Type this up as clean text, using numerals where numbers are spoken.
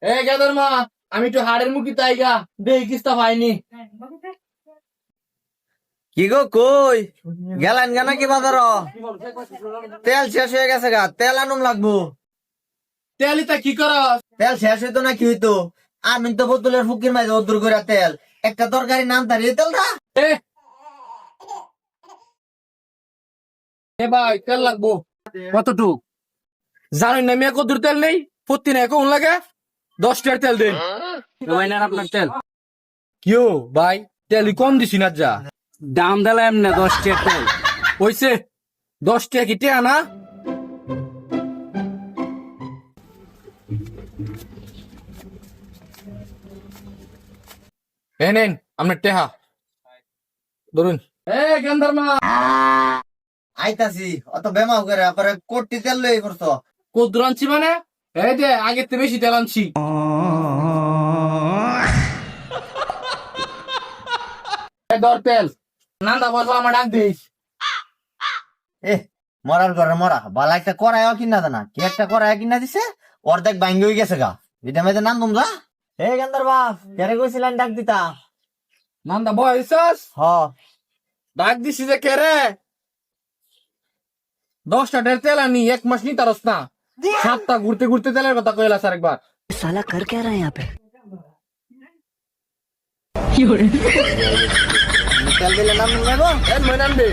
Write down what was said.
এ gather মা, আমি একটু হাড়ের মুখি তাইগা দেই কিস্তা পাইনি। কি গো কই গেলেন গা নাকি বাজার? তেল শেষ হয়ে গেছে গা, তেল আনুম লাগবো। তেলিতা কি করস? তেল শেষ হইতো না কি হইতো? আমি তো বোতলের ফুকির মাঝে অদ্দুর করে তেল একটা তরকারি নাম তার এই তেলটা। এ এ ভাই তেল লাগবো কতটুক? জানেন না মেয়ে কদুর তেল নেই, প্রতি না কোন লাগে 10 টাকার তেল দেন। ভাই না আপনার তেল কিও ভাই, তেলই কম দিছি না যা দাম দিলাম না 10 টাকার তেল হইছে। 10 টাকা কি টেয়া না? নেন আপনার টেহা ধরুন। এ গেন্দার মা, আইতাছি অত বেমাও করে পরে কোটি তেল লই করছ। কদুর আনছি মানে এই দে আগের থেকে বেশি তেল আনছি। ধর তেল নান্দা বসা আমার ডাক দিস। এ মরার ঘরে মরা বালা একটা করাইও কিনা জানা কি একটা করাই কিনা দিছে, অর্ধেক ভাঙ্গি হয়ে গেছে গা। এটা মেয়েদের নাম তোমরা হে গেন্দার বাপ কেরে কইছিলেন ডাক দিতা? নান্দা বয়সস হ ডাক দিছি যে কে রে? 10টা ঢের তেল আনি 1 মাস নি তারস না, 7টা ঘুরতে ঘুরতে তেলের কথা কইলা স্যার একবার। साला कर क्या रहा है यहाँ पे? তেল দিলে নাম নেবো এ মইন আনবে